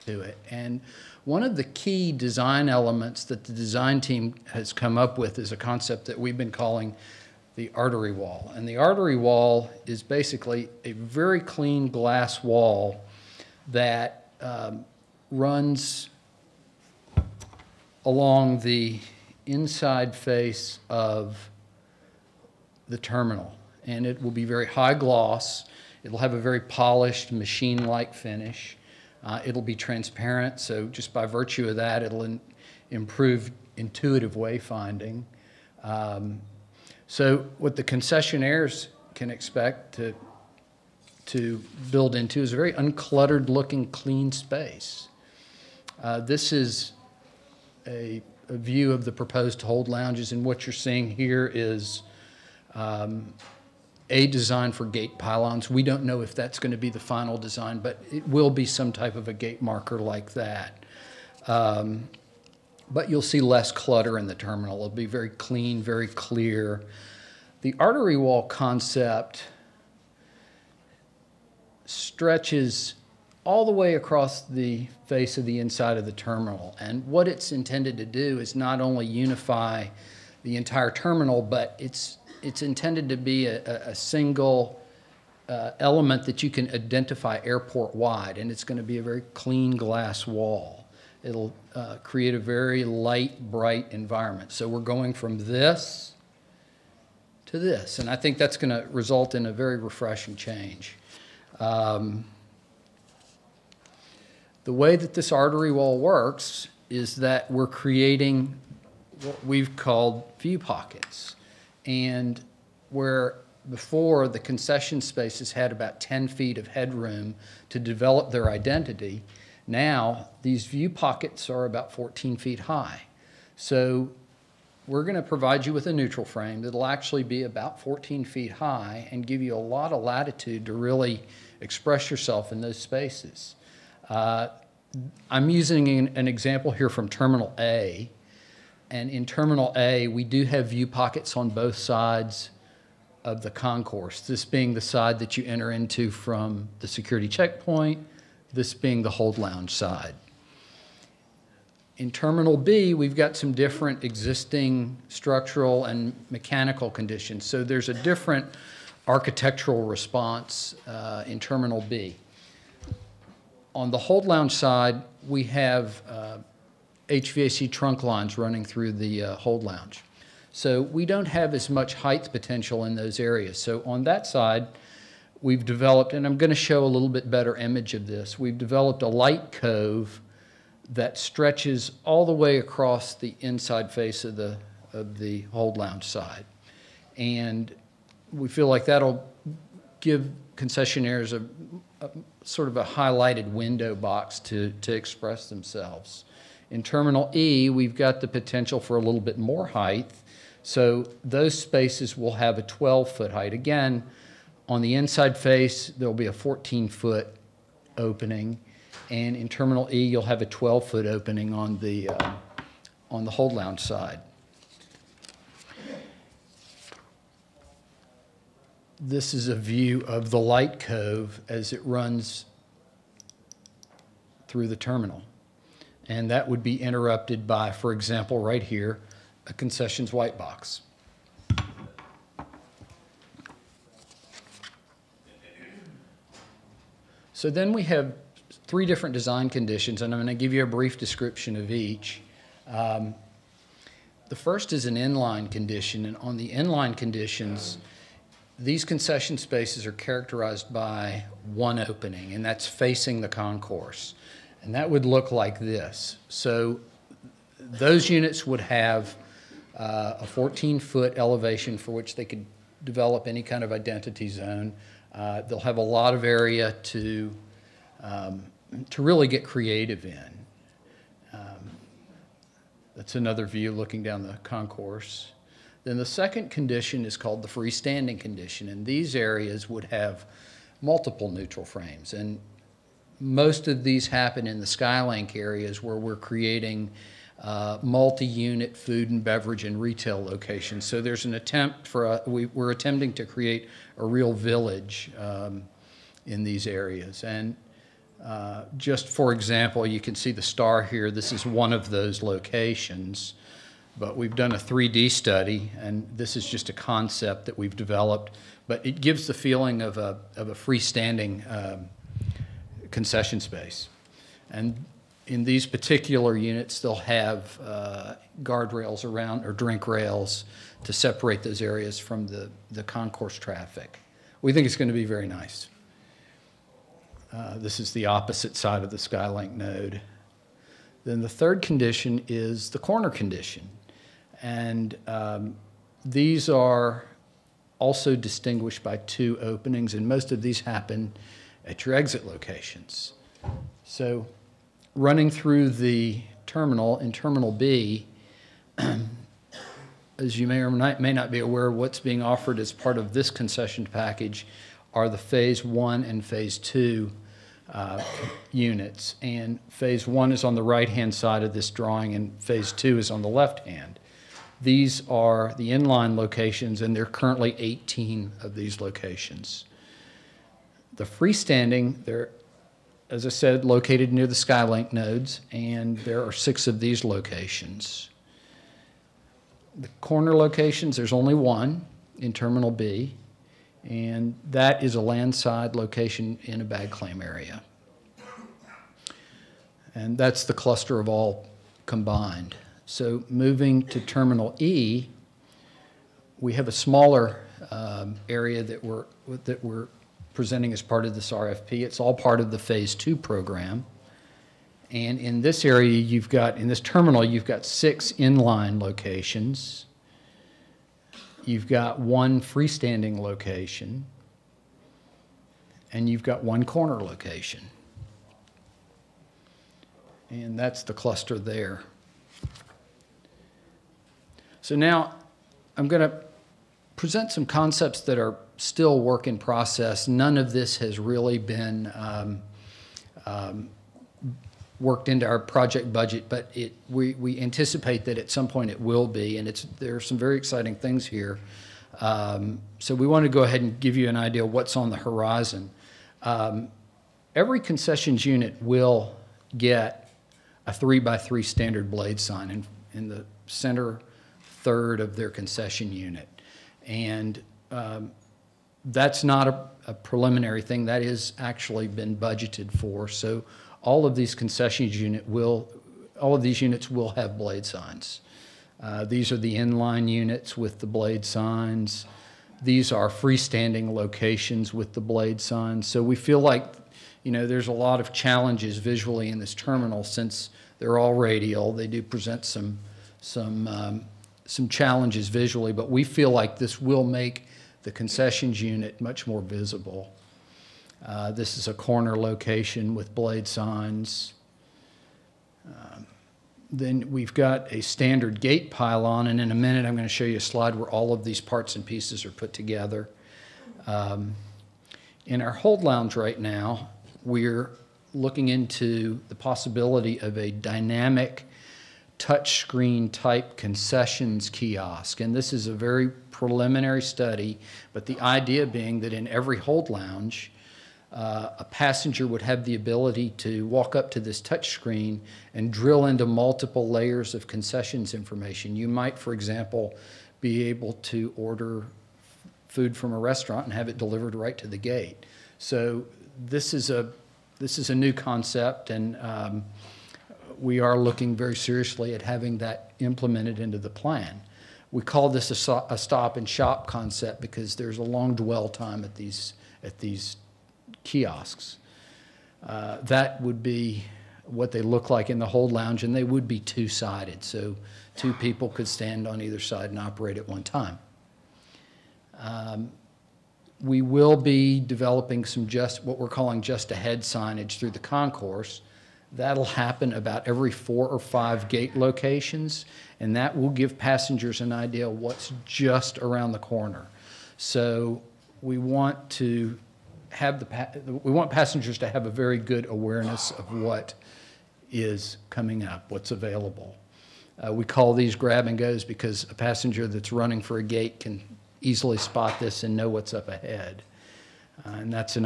to it. And one of the key design elements that the design team has come up with is a concept that we've been calling the artery wall. And the artery wall is basically a very clean glass wall that runs along the inside face of the terminal. And it will be very high gloss. It'll have a very polished, machine-like finish. It'll be transparent, so just by virtue of that, it'll improve intuitive wayfinding. So what the concessionaires can expect to build into is a very uncluttered looking, clean space. This is a view of the proposed hold lounges, and what you're seeing here is a design for gate pylons. We don't know if that's going to be the final design, but it will be some type of a gate marker like that. But you'll see less clutter in the terminal. It'll be very clean, very clear. The artery wall concept stretches all the way across the face of the inside of the terminal. And what it's intended to do is not only unify the entire terminal, but it's intended to be a single element that you can identify airport-wide, and it's going to be a very clean glass wall. It'll create a very light, bright environment. So we're going from this to this, and I think that's going to result in a very refreshing change. The way that this artery wall works is that we're creating what we've called view pockets. And where before the concession spaces had about 10 feet of headroom to develop their identity, now these view pockets are about 14 feet high. So we're going to provide you with a neutral frame that'll actually be about 14 feet high and give you a lot of latitude to really express yourself in those spaces. I'm using an example here from Terminal A. And in Terminal A, we do have view pockets on both sides of the concourse, this being the side that you enter into from the security checkpoint, this being the hold lounge side. In Terminal B, we've got some different existing structural and mechanical conditions. So there's a different architectural response in Terminal B. On the hold lounge side, we have HVAC trunk lines running through the hold lounge. So we don't have as much height potential in those areas. So on that side, we've developed, and I'm going to show a little bit better image of this, we've developed a light cove that stretches all the way across the inside face of the hold lounge side. And we feel like that'll give concessionaires a sort of a highlighted window box to express themselves. In Terminal E, we've got the potential for a little bit more height. So those spaces will have a 12-foot height. Again, on the inside face, there'll be a 14-foot opening. And in Terminal E, you'll have a 12-foot opening on the hold lounge side. This is a view of the light cove as it runs through the terminal. And that would be interrupted by, for example, right here, a concessions white box. So then we have three different design conditions, and I'm going to give you a brief description of each. The first is an inline condition, and on the inline conditions, these concession spaces are characterized by one opening, and that's facing the concourse. And that would look like this. So those units would have a 14-foot elevation for which they could develop any kind of identity zone. They'll have a lot of area to really get creative in. That's another view looking down the concourse. Then the second condition is called the freestanding condition, and these areas would have multiple neutral frames. And most of these happen in the Skylink areas where we're creating multi-unit food and beverage and retail locations. So there's an attempt for, we're attempting to create a real village in these areas. And Just for example, you can see the star here. This is one of those locations, but we've done a 3D study, and this is just a concept that we've developed, but it gives the feeling of a freestanding concession space. And in these particular units, they'll have guardrails around, or drink rails, to separate those areas from the concourse traffic. We think it's going to be very nice. This is the opposite side of the Skylink node. Then the third condition is the corner condition. And these are also distinguished by 2 openings, and most of these happen at your exit locations. So running through the terminal, in Terminal B, as you may or may not be aware, what's being offered as part of this concession package are the Phase 1 and Phase 2 units. And Phase 1 is on the right-hand side of this drawing, and Phase 2 is on the left-hand. These are the inline locations, and there are currently 18 of these locations. The freestanding, they're, as I said, located near the Skylink nodes, and there are 6 of these locations. The corner locations, there's only 1 in Terminal B, and that is a landside location in a bag claim area. And that's the cluster of all combined. So moving to Terminal E, we have a smaller area that we're presenting as part of this RFP. It's all part of the Phase 2 program. And in this area, you've got, in this terminal, you've got 6 inline locations. You've got 1 freestanding location. And you've got 1 corner location. And that's the cluster there. So now I'm going to present some concepts that are still work in process. None of this has really been worked into our project budget, but we anticipate that at some point it will be, and there are some very exciting things here. So we want to go ahead and give you an idea of what's on the horizon. Every concessions unit will get a 3x3 standard blade sign in the center third of their concession unit. And that's not a preliminary thing. That is actually been budgeted for. So all of these concessions units will have blade signs. These are the inline units with the blade signs. These are freestanding locations with the blade signs. So we feel like, you know, there's a lot of challenges visually in this terminal since they're all radial. They do present some challenges visually, but we feel like this will make the concessions unit much more visible. This is a corner location with blade signs. Then we've got a standard gate pylon, and in a minute I'm going to show you a slide where all of these parts and pieces are put together. In our hold lounge right now, we're looking into the possibility of a dynamic touchscreen type concessions kiosk. And this is a very preliminary study, but the idea being that in every hold lounge, a passenger would have the ability to walk up to this touchscreen and drill into multiple layers of concessions information. You might, for example, be able to order food from a restaurant and have it delivered right to the gate. So this is a new concept, and we are looking very seriously at having that implemented into the plan. We call this a stop and shop concept because there's a long dwell time at these kiosks. That would be what they look like in the hold lounge, and they would be two-sided, so 2 people could stand on either side and operate at one time. We will be developing some what we're calling just ahead signage through the concourse. That'll happen about every 4 or 5 gate locations, and that will give passengers an idea of what's just around the corner. So we want to we want passengers to have a very good awareness of what is coming up, what's available. We call these grab and goes because a passenger that's running for a gate can easily spot this and know what's up ahead. And that's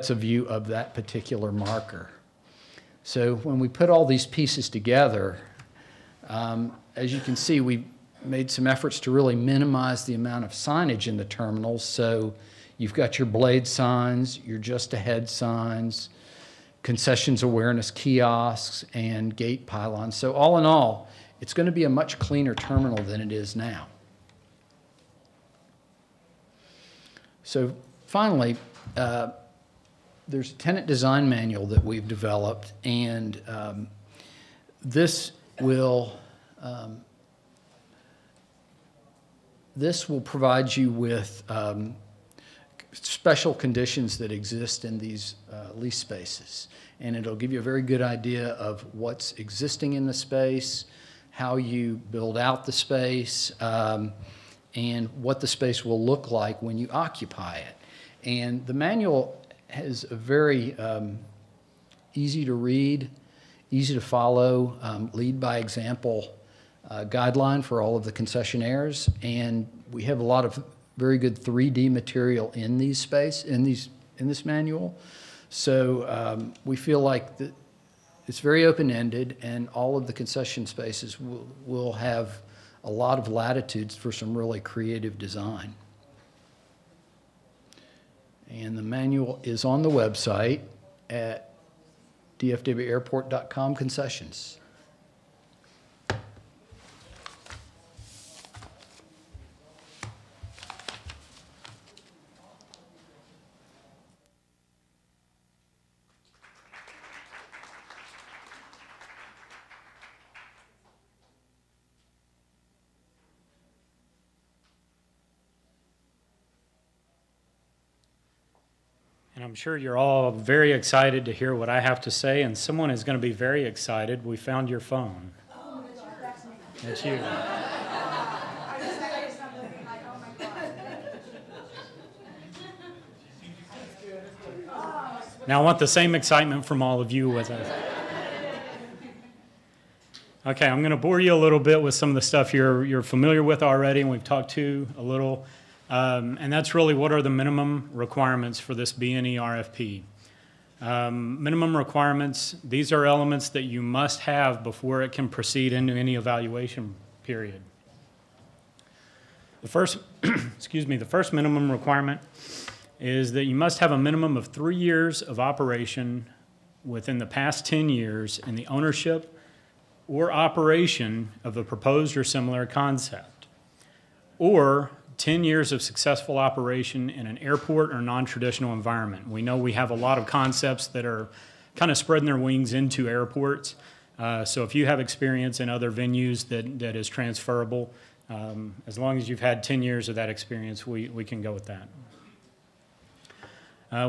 a view of that particular marker. So when we put all these pieces together, as you can see, we made some efforts to really minimize the amount of signage in the terminals. So you've got your blade signs, your just ahead signs, concessions awareness kiosks, and gate pylons. So all in all, it's going to be a much cleaner terminal than it is now. So finally, there's a tenant design manual that we've developed, and this will provide you with special conditions that exist in these lease spaces. And it'll give you a very good idea of what's existing in the space, how you build out the space, and what the space will look like when you occupy it. And the manual has a very easy to read, easy to follow, lead by example guideline for all of the concessionaires. And we have a lot of very good 3D material in this manual. So we feel like it's very open-ended, and all of the concession spaces will have a lot of latitudes for some really creative design. And the manual is on the website at dfwairport.com concessions. And I'm sure you're all very excited to hear what I have to say, and someone is going to be very excited. We found your phone. Oh, that's me. That's you. I just said something like, oh my God. Now I want the same excitement from all of you as I. Okay, I'm going to bore you a little bit with some of the stuff you're familiar with already, and we've talked to a little. And that's really what are the minimum requirements for this B&E RFP. Minimum requirements, these are elements that you must have before it can proceed into any evaluation period. The first, the first minimum requirement is that you must have a minimum of 3 years of operation within the past 10 years in the ownership or operation of a proposed or similar concept, or 10 years of successful operation in an airport or non-traditional environment. We know we have a lot of concepts that are kind of spreading their wings into airports. So if you have experience in other venues that is transferable, as long as you've had 10 years of that experience, we can go with that.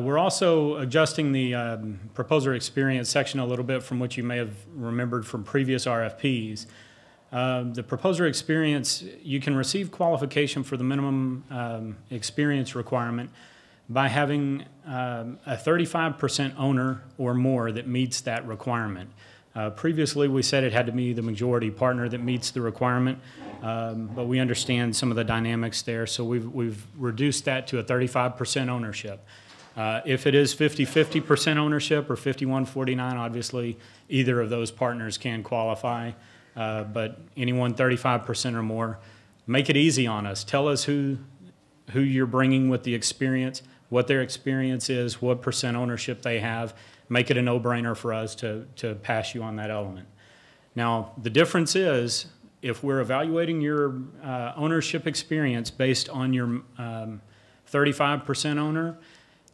We're also adjusting the proposer experience section a little bit from what you may have remembered from previous RFPs. The proposer experience, you can receive qualification for the minimum experience requirement by having a 35% owner or more that meets that requirement. Previously, we said it had to be the majority partner that meets the requirement, but we understand some of the dynamics there, so we've reduced that to a 35% ownership. If it is 50-50% ownership or 51-49, obviously either of those partners can qualify. But anyone 35% or more, make it easy on us. Tell us who you're bringing with the experience, what their experience is, what percent ownership they have. Make it a no-brainer for us to pass you on that element. Now, the difference is if we're evaluating your ownership experience based on your 35% owner,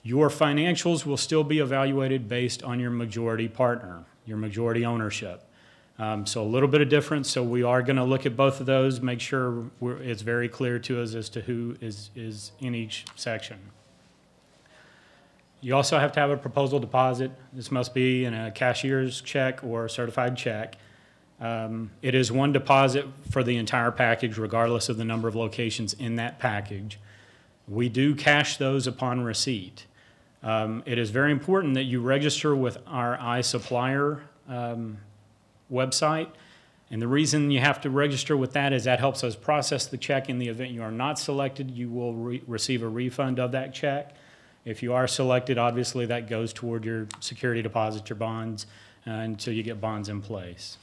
your financials will still be evaluated based on your majority partner, your majority ownership. So a little bit of difference. So we are going to look at both of those, make sure it's very clear to us as to who is in each section. You also have to have a proposal deposit. This must be in a cashier's check or a certified check. It is one deposit for the entire package, regardless of the number of locations in that package. We do cash those upon receipt. It is very important that you register with our iSupplier website, and the reason you have to register with that is that helps us process the check. In the event you are not selected, you will receive a refund of that check. If you are selected, obviously that goes toward your security deposit, your bonds, until you get bonds in place.